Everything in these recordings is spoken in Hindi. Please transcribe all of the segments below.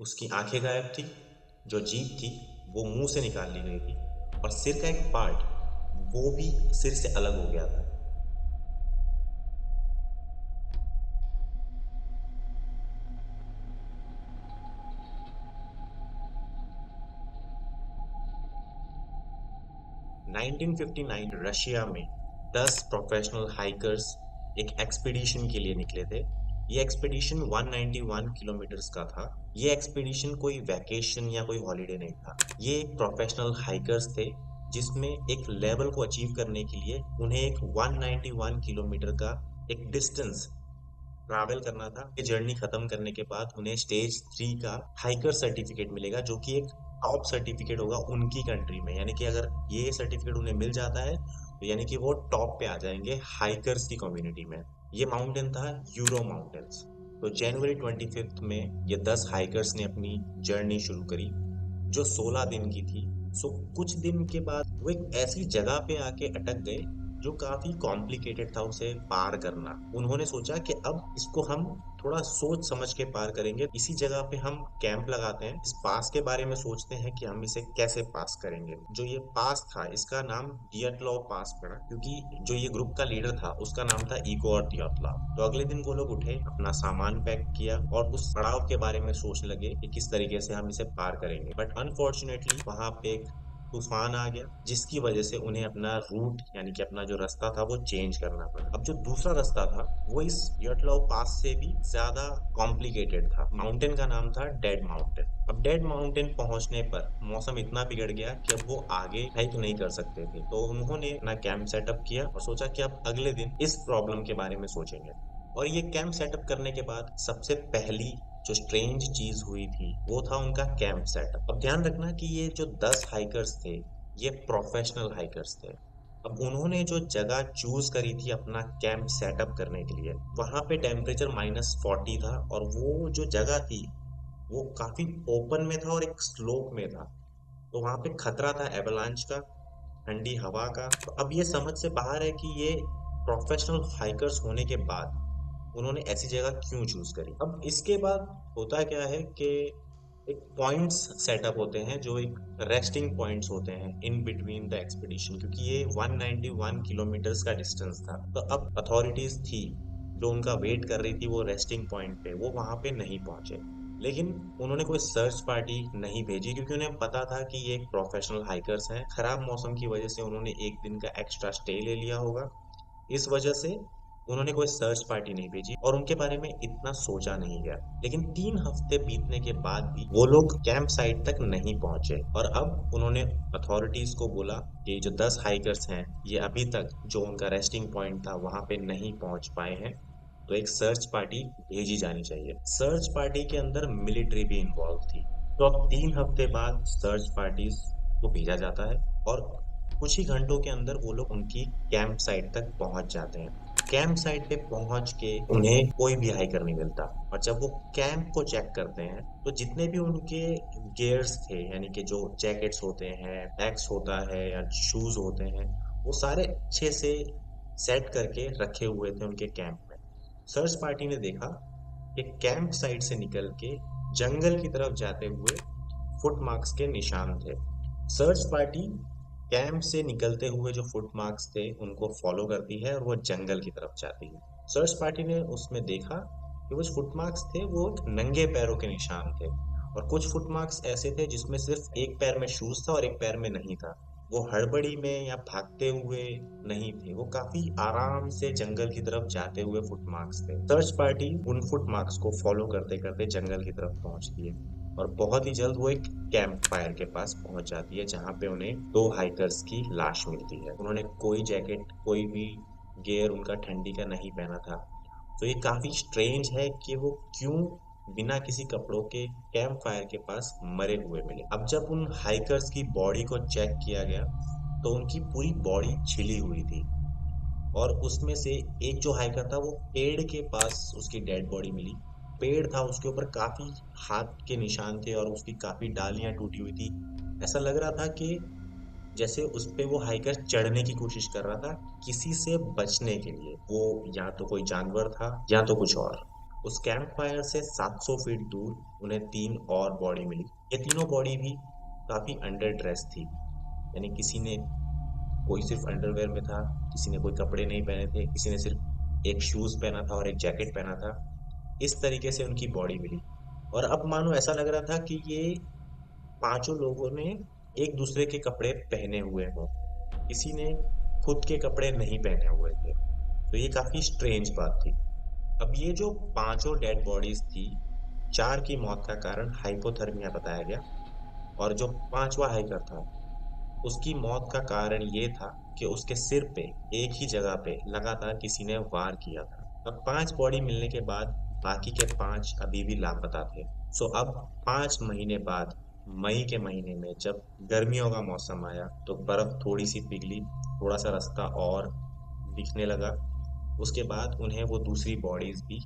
उसकी आंखें गायब थी, जो जीभ थी वो मुंह से निकाल ली गई थी और सिर का एक पार्ट वो भी सिर से अलग हो गया था। नाइनटीन 1959 रशिया में 10 प्रोफेशनल हाइकर्स एक एक्सपीडिशन के लिए निकले थे। ये एक्सपीडिशन 191 किलोमीटर्स का था। ये एक्सपीडिशन कोई वैकेशन या कोई हॉलीडे नहीं था। ये एक प्रोफेशनल हाइकर्स थे जिसमें एक लेवल को अचीव करने के लिए उन्हें एक 191 किलोमीटर का एक डिस्टेंस ट्रैवल करना था। ये जर्नी खत्म करने के बाद उन्हें स्टेज 3 का हाइकर सर्टिफिकेट मिलेगा, जो कि एक टॉप सर्टिफिकेट होगा उनकी कंट्री में। यानी कि अगर ये सर्टिफिकेट उन्हें मिल जाता है तो यानी कि वो टॉप पे आ जाएंगे हाइकर्स की कम्युनिटी में। ये माउंटेन था यूरो माउंटेन्स। तो जनवरी 25 में ये 10 हाइकर्स ने अपनी जर्नी शुरू करी, जो 16 दिन की थी। सो कुछ दिन के बाद वो एक ऐसी जगह पे आके अटक गए जो काफी कॉम्प्लिकेटेड था उसे पार करना। उन्होंने सोचा कि अब इसको हम थोड़ा सोच समझ के पार करेंगे। इसी जगह पे हम कैंप लगाते हैं, इस पास के बारे में सोचते हैं कि हम इसे कैसे पास करेंगे। जो ये पास था इसका नाम दियतलाव पास पड़ा, क्योंकि जो ये ग्रुप का लीडर था उसका नाम था इगोर दियतलाव। तो अगले दिन वो लोग उठे, अपना सामान पैक किया और उस पड़ाव के बारे में सोचने लगे कि किस तरीके से हम इसे पार करेंगे। बट अनफॉर्चुनेटली वहां पे एक तूफान आ गया, जिसकी वजह से उन्हें अपना रूट यानी कि अपना जो रास्ता था वो चेंज करना पड़ा। अब जो दूसरा रास्ता था वो इस यटलाव पास से भी ज्यादा कॉम्प्लिकेटेड था। माउंटेन का नाम था डेड माउंटेन। अब डेड माउंटेन पहुंचने पर मौसम इतना बिगड़ गया कि अब वो आगे हाइक नहीं कर सकते थे। तो उन्होंने अपना कैंप सेटअप किया और सोचा कि अब अगले दिन इस प्रॉब्लम के बारे में सोचेंगे। और ये कैंप सेटअप करने के बाद सबसे पहली जो स्ट्रेंज चीज हुई थी वो था उनका कैंप सेटअप। अब ध्यान रखना कि ये जो 10 हाइकर्स थे ये प्रोफेशनल हाइकर्स थे। अब उन्होंने जो जगह चूज करी थी अपना कैंप सेटअप करने के लिए, वहां पे टेम्परेचर -40 था और वो जो जगह थी वो काफी ओपन में था और एक स्लोप में था। तो वहां पे खतरा था एवलांच का, ठंडी हवा का। तो अब ये समझ से बाहर है कि ये प्रोफेशनल हाइकर्स होने के बाद उन्होंने ऐसी जगह क्यों चूज करी। अब इसके बाद होता क्या है कि एक पॉइंट्स सेटअप होते हैं, जो एक रेस्टिंग पॉइंट्स होते हैं इन बिटवीन द एक्सपीडिशन, क्योंकि ये 191 किलोमीटर्स का डिस्टेंस था। तो अब अथॉरिटीज थी जो उनका वेट कर रही थी वो रेस्टिंग पॉइंट पे, वो वहां पे नहीं पहुंचे। लेकिन उन्होंने कोई सर्च पार्टी नहीं भेजी, क्योंकि उन्हें पता था कि ये एक प्रोफेशनल हाइकर्स हैं। खराब मौसम की वजह से उन्होंने एक दिन का एक्स्ट्रा स्टे ले लिया होगा। इस वजह से उन्होंने कोई सर्च पार्टी नहीं भेजी और उनके बारे में इतना सोचा नहीं गया। लेकिन 3 हफ्ते बीतने के बाद भी वो लोग कैंप साइट तक नहीं पहुंचे और अब उन्होंने अथॉरिटीज को बोला कि जो 10 हाइकर्स हैं ये अभी तक जो उनका रेस्टिंग पॉइंट था वहां पे नहीं पहुंच पाए हैं, तो एक सर्च पार्टी भेजी जानी चाहिए। सर्च पार्टी के अंदर मिलिट्री भी इन्वॉल्व थी। तो अब 3 हफ्ते बाद सर्च पार्टीज को भेजा जाता है और कुछ ही घंटों के अंदर वो लोग उनकी कैंप साइट तक पहुंच जाते हैं। कैंप साइट पे पहुंच के उन्हें कोई भी हाइकर नहीं मिलता और जब वो कैंप को चेक करते हैं तो जितने भी उनके गियर्स थे, यानी कि जो जैकेट्स होते हैं, बैग्स होता है या शूज होते हैं, वो सारे अच्छे से सेट करके रखे हुए थे उनके कैंप में। सर्च पार्टी ने देखा कि कैंप साइट से निकल के जंगल की तरफ जाते हुए फुटमार्क्स के निशान थे। सर्च पार्टी कैंप से निकलते हुए जो फुटमार्क्स थे उनको फॉलो करती है और वो जंगल की तरफ जाती है। सर्च पार्टी ने उसमें देखा कि वो फुटमार्क्स थे वो एक नंगे पैरों के निशान थे और कुछ फुटमार्क्स ऐसे थे जिसमें सिर्फ एक पैर में शूज था और एक पैर में नहीं था। वो हड़बड़ी में या भागते हुए नहीं थे, वो काफी आराम से जंगल की तरफ जाते हुए फुटमार्क्स थे। सर्च पार्टी उन फुटमार्क्स को फॉलो करते करते जंगल की तरफ पहुंचती है और बहुत ही जल्द वो एक कैंप फायर के पास पहुंच जाती है, जहां पे उन्हें 2 हाइकर्स की लाश मिलती है। उन्होंने कोई जैकेट, कोई भी गियर उनका ठंडी का नहीं पहना था। तो ये काफी स्ट्रेंज है कि वो क्यों बिना किसी कपड़ों के कैंप फायर के पास मरे हुए मिले। अब जब उन हाइकर्स की बॉडी को चेक किया गया तो उनकी पूरी बॉडी छिली हुई थी और उसमें से एक जो हाइकर था वो पेड़ के पास उसकी डेड बॉडी मिली। पेड़ था, उसके ऊपर काफी हाथ के निशान थे और उसकी काफी डालियां टूटी हुई थी। ऐसा लग रहा था कि जैसे उस पे वो हाइकर चढ़ने की कोशिश कर रहा था किसी से बचने के लिए। वो या तो कोई जानवर था या तो कुछ और। उस कैंप फायर से 700 फीट दूर उन्हें 3 और बॉडी मिली। ये तीनों बॉडी भी काफी अंडर ड्रेस थी, यानी किसी ने कोई सिर्फ अंडरवेयर में था, किसी ने कोई कपड़े नहीं पहने थे, किसी ने सिर्फ एक शूज पहना था और एक जैकेट पहना था। इस तरीके से उनकी बॉडी मिली और अब मानो ऐसा लग रहा था कि ये पांचों लोगों ने एक दूसरे के कपड़े पहने हुए हों, किसी ने खुद के कपड़े नहीं पहने हुए थे। तो ये काफी स्ट्रेंज बात थी। अब ये जो पांचों डेड बॉडीज थी, चार की मौत का कारण हाइपोथर्मिया बताया गया और जो पांचवा हाइकर था उसकी मौत का कारण ये था कि उसके सिर पे एक ही जगह पे लगातार किसी ने वार किया था। अब 5 बॉडी मिलने के बाद बाकी के 5 अभी भी लापता थे। सो अब 5 महीने बाद मई के महीने में जब गर्मियों का मौसम आया तो बर्फ थोड़ी सी पिघली, थोड़ा सा रास्ता और दिखने लगा। उसके बाद उन्हें वो दूसरी बॉडीज भी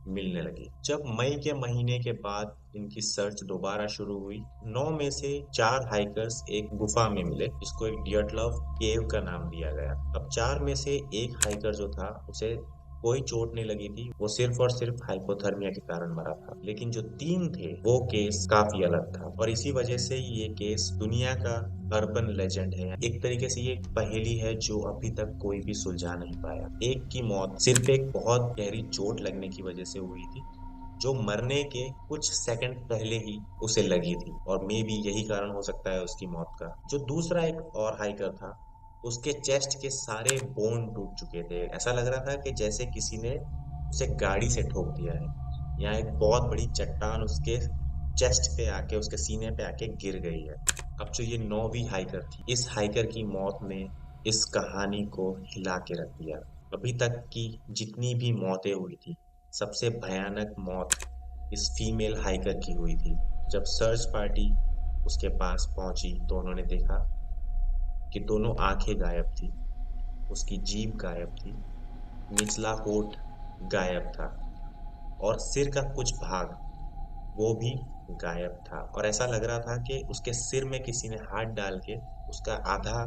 मिलने लगी। जब मई के महीने के बाद इनकी सर्च दोबारा शुरू हुई, 9 में से 4 हाइकर्स एक गुफा में मिले जिसको एक डियटलव केव का नाम दिया गया। अब 4 में से एक हाइकर जो था उसे कोई चोट नहीं लगी थी, वो सिर्फ और सिर्फ हाइपोथर्मिया के कारण मरा था। लेकिन जो 3 थे वो केस काफी अलग था और इसी वजह से ये केस दुनिया का अर्बन लेजेंड है। एक तरीके से ये एक पहेली है जो अभी तक कोई भी सुलझा नहीं पाया। एक की मौत सिर्फ एक बहुत गहरी चोट लगने की वजह से हुई थी जो मरने के कुछ सेकंड पहले ही उसे लगी थी और मे बी यही कारण हो सकता है उसकी मौत का। जो दूसरा एक और हाइकर था उसके चेस्ट के सारे बोन टूट चुके थे। ऐसा लग रहा था कि जैसे किसी ने उसे गाड़ी से ठोक दिया है या एक बहुत बड़ी चट्टान उसके चेस्ट पे आके उसके सीने पे आके गिर गई है। अब जो ये 9वीं हाइकर थी, इस हाइकर की मौत ने इस कहानी को हिला के रख दिया। अभी तक की जितनी भी मौतें हुई थी सबसे भयानक मौत इस फीमेल हाइकर की हुई थी। जब सर्च पार्टी उसके पास पहुंची तो उन्होंने देखा कि दोनों आंखें गायब थी, उसकी जीभ गायब थी, निचला होठ गायब था और सिर का कुछ भाग वो भी गायब था और ऐसा लग रहा था कि उसके सिर में किसी ने हाथ डाल के उसका आधा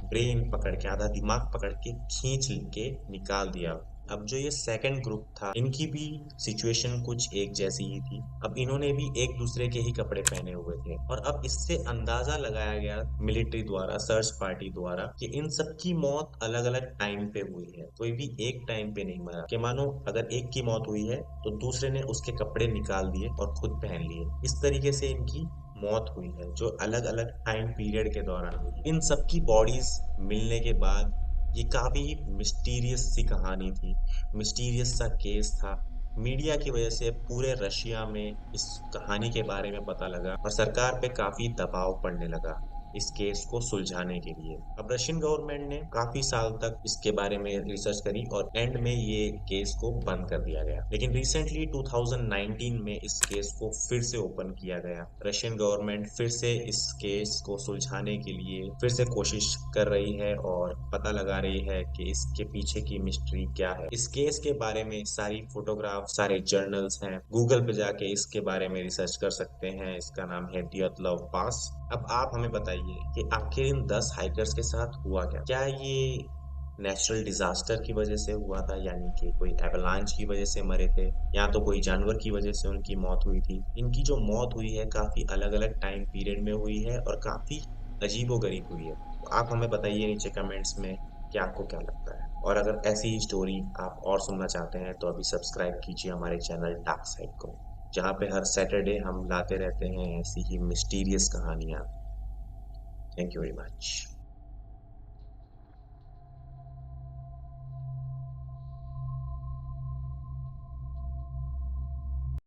ब्रेन पकड़ के, आधा दिमाग पकड़ के खींच के निकाल दिया। अब जो ये सेकंड ग्रुप था इनकी भी सिचुएशन कुछ एक जैसी ही थी। अब इन्होंने भी एक दूसरे के ही कपड़े पहने हुए थे और अब इससे अंदाजा लगाया गया मिलिट्री द्वारा, सर्च पार्टी द्वारा, कि इन सब की मौत अलग अलग टाइम पे हुई है, कोई भी एक टाइम पे नहीं मरा। कि मानो अगर एक की मौत हुई है तो दूसरे ने उसके कपड़े निकाल दिए और खुद पहन लिए। इस तरीके से इनकी मौत हुई है जो अलग अलग टाइम पीरियड के दौरान हुई। इन सबकी बॉडीज मिलने के बाद ये काफी मिस्टीरियस सी कहानी थी, मिस्टीरियस सा केस था। मीडिया की वजह से पूरे रशिया में इस कहानी के बारे में पता लगा और सरकार पे काफी दबाव पड़ने लगा इस केस को सुलझाने के लिए। अब रशियन गवर्नमेंट ने काफी साल तक इसके बारे में रिसर्च करी और एंड में ये केस को बंद कर दिया गया। लेकिन रिसेंटली 2019 में इस केस को फिर से ओपन किया गया। रशियन गवर्नमेंट फिर से इस केस को सुलझाने के लिए फिर से कोशिश कर रही है और पता लगा रही है कि इसके पीछे की मिस्ट्री क्या है। इस केस के बारे में सारी फोटोग्राफ, सारे जर्नल्स हैं, गूगल पे जाके इसके बारे में रिसर्च कर सकते हैं। इसका नाम है डियतलव पास। अब आप हमें बताइए कि आखिर इन 10 हाइकर्स के साथ हुआ क्या? क्या ये नेचुरल डिजास्टर की वजह से हुआ था, यानी कि कोई एवलांच की वजह से मरे थे, या तो कोई जानवर की वजह से उनकी मौत हुई थी? इनकी जो मौत हुई है काफी अलग अलग टाइम पीरियड में हुई है और काफी अजीबोगरीब हुई है। तो आप हमें बताइए नीचे कमेंट्स में कि आपको क्या लगता है। और अगर ऐसी ही स्टोरी आप और सुनना चाहते हैं तो अभी सब्सक्राइब कीजिए हमारे चैनल डार्क साइड को, जहाँ पे हर सैटरडे हम लाते रहते हैं ऐसी ही मिस्टीरियस कहानियाँ। Thank you very much.